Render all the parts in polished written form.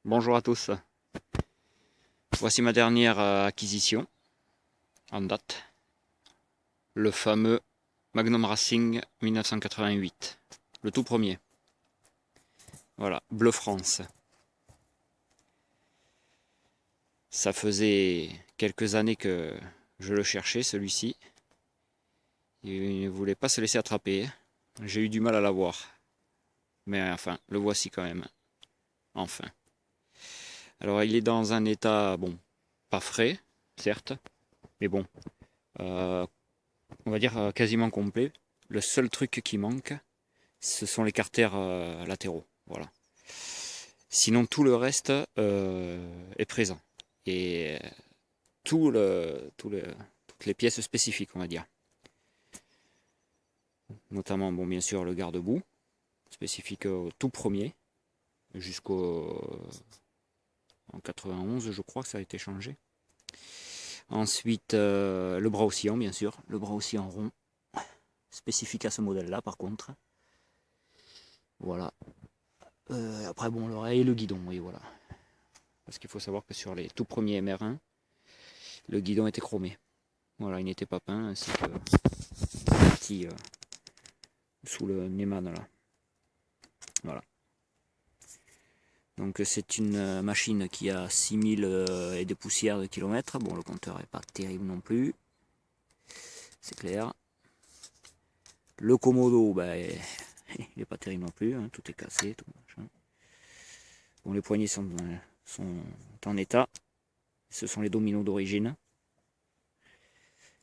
Bonjour à tous. Voici ma dernière acquisition en date. Le fameux Magnum Racing 1988. Le tout premier. Voilà, Bleu France. Ça faisait quelques années que je le cherchais, celui-ci. Il ne voulait pas se laisser attraper. J'ai eu du mal à l'avoir. Mais enfin, le voici quand même. Enfin. Alors il est dans un état, bon, pas frais, certes. Mais bon, euh, on va dire quasiment complet. Le seul truc qui manque, ce sont les carters latéraux. Voilà. Sinon, tout le reste est présent. Et toutes les pièces spécifiques, on va dire. Notamment, bon, bien sûr, le garde-boue, spécifique au tout premier, jusqu'au en 91, je crois que ça a été changé. Ensuite, le bras oscillant, bien sûr, le bras oscillant rond, spécifique à ce modèle-là, par contre. Voilà. Après, bon, l'oreille et le guidon, oui, voilà. Parce qu'il faut savoir que sur les tout premiers MR1, le guidon était chromé. Voilà, il n'était pas peint, ainsi que petit sous le Neyman là. Voilà. Donc c'est une machine qui a 6000 et des poussières de kilomètres. Bon, le compteur n'est pas terrible non plus. C'est clair. Le Komodo, ben, il n'est pas terrible non plus, hein, tout est cassé, tout machin. Bon, les poignées sont en état. Ce sont les dominos d'origine.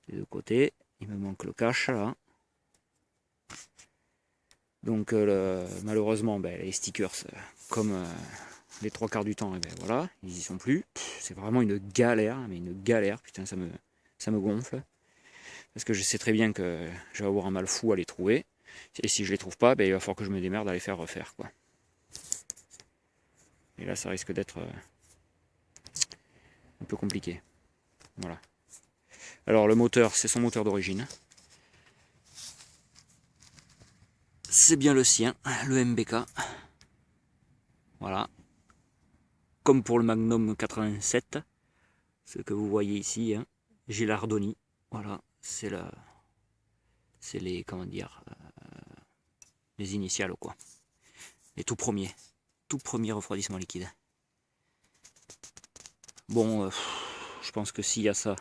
Les deux côtés. Il me manque le cache là. Donc malheureusement, ben, les stickers, comme les trois quarts du temps, et ben, voilà, ils y sont plus. C'est vraiment une galère, mais une galère, putain, ça me gonfle. Parce que je sais très bien que je vais avoir un mal fou à les trouver. Et si je les trouve pas, ben, il va falloir que je me démerde à les faire refaire, quoi. Et là, ça risque d'être un peu compliqué. Voilà. Alors le moteur, c'est son moteur d'origine. C'est bien le sien, le MBK. Voilà. Comme pour le Magnum 87, ce que vous voyez ici, hein, Gilardoni. Voilà, c'est les, comment dire, les initiales, quoi. Les tout premiers refroidissements liquides. Bon, je pense que s'il y a ça,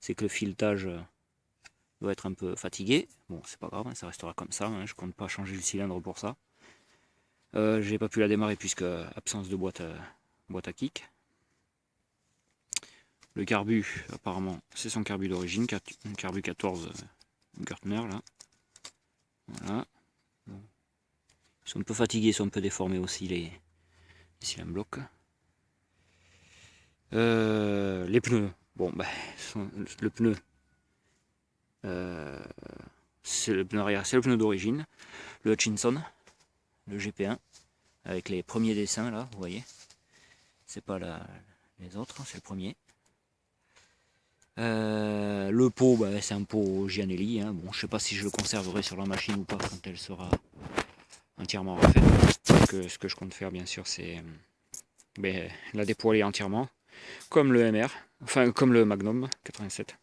c'est que le filetage doit être un peu fatigué. Bon, c'est pas grave, hein, ça restera comme ça, hein, je compte pas changer le cylindre pour ça. J'ai pas pu la démarrer puisque absence de boîte à kick. Le carbu, apparemment, c'est son carbu d'origine, un carbu 14 Gertner, là. Voilà. Ils sont un peu fatigués, ils sont un peu déformés aussi, les cylindres blocs. Les pneus, bon, bah, le pneu, c'est le pneu arrière, c'est le pneu d'origine, le Hutchinson, le GP1, avec les premiers dessins, là, vous voyez. C'est pas les autres, c'est le premier. Le pot, bah, c'est un pot Gianelli. Hein. Bon, je sais pas si je le conserverai sur la machine ou pas quand elle sera entièrement refaite. Ce que je compte faire, bien sûr, c'est la dépoiler entièrement, comme le MR, enfin comme le Magnum 87,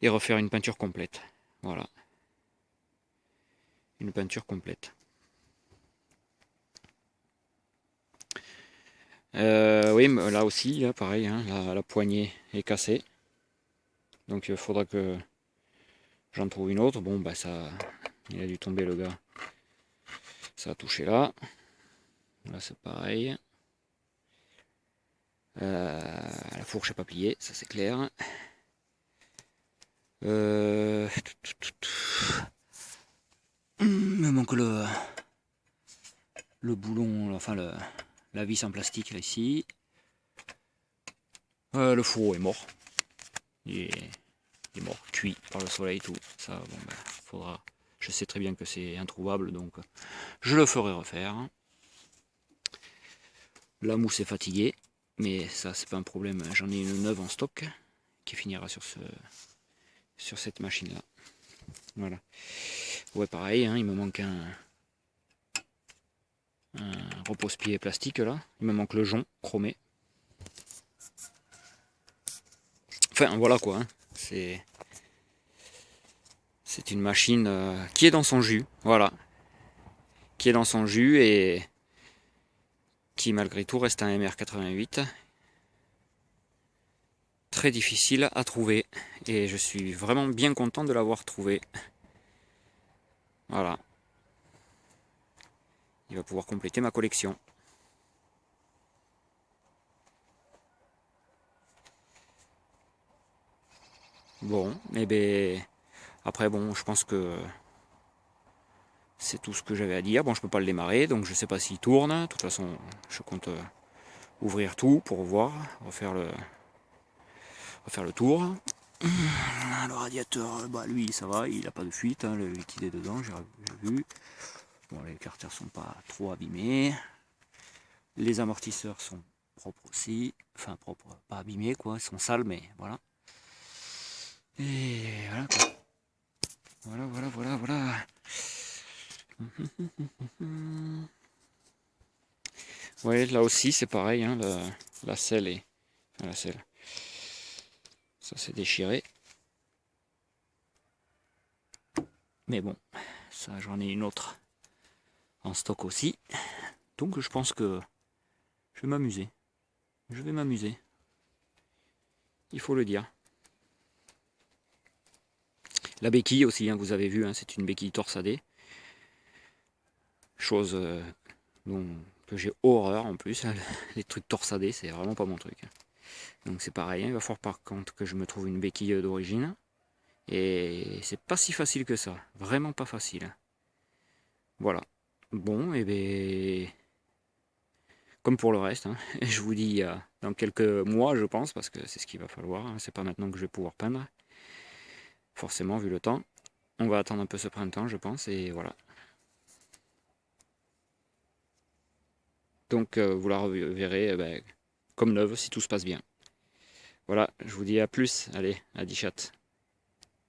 et refaire une peinture complète. Voilà, une peinture complète. Oui, là aussi, là, pareil, hein, la poignée est cassée. Donc il faudra que j'en trouve une autre. Bon, bah ça, il a dû tomber le gars. Ça a touché là. Là c'est pareil. La fourche n'est pas pliée, ça c'est clair. Il me manque le boulon, enfin la vis en plastique là ici. Le fourreau est mort. Il est mort, cuit par le soleil, tout. Ça, bon, ben, faudra. Je sais très bien que c'est introuvable, donc je le ferai refaire. La mousse est fatiguée, mais ça c'est pas un problème. J'en ai une neuve en stock qui finira sur cette machine là. Voilà. Ouais, pareil, hein, il me manque un un repose-pied plastique là. Il me manque le jonc chromé. Enfin voilà quoi, hein. C'est une machine qui est dans son jus, voilà. Qui est dans son jus et qui malgré tout reste un MR88. Très difficile à trouver et je suis vraiment bien content de l'avoir trouvé. Voilà. Il va pouvoir compléter ma collection. Bon, et ben après bon, je pense que c'est tout ce que j'avais à dire. Bon, je peux pas le démarrer, donc je sais pas s'il tourne. De toute façon, je compte ouvrir tout pour voir, refaire le tour. Le radiateur, bah lui ça va, il n'a pas de fuite, hein, le liquide est dedans, j'ai vu. Bon, les carters sont pas trop abîmés. Les amortisseurs sont propres aussi. Enfin propres, pas abîmés quoi, ils sont sales mais voilà. Et voilà quoi. Voilà. Ouais, là aussi c'est pareil, hein, la selle est. Enfin, la selle. Ça s'est déchiré. Mais bon, ça j'en ai une autre en stock aussi. Donc je pense que je vais m'amuser. Il faut le dire. La béquille aussi, hein, vous avez vu, hein, c'est une béquille torsadée. Chose que j'ai horreur en plus. Les trucs torsadés, c'est vraiment pas mon truc. Donc c'est pareil, hein, il va falloir par contre que je me trouve une béquille d'origine. Et c'est pas si facile que ça. Vraiment pas facile. Voilà. Bon, et bien... Comme pour le reste, hein, je vous dis dans quelques mois, je pense, parce que c'est ce qu'il va falloir. Hein, c'est pas maintenant que je vais pouvoir peindre. Forcément, vu le temps. On va attendre un peu ce printemps, je pense, et voilà. Donc vous la reverrez comme neuve si tout se passe bien. Voilà, je vous dis à plus. Allez, à 10 chat.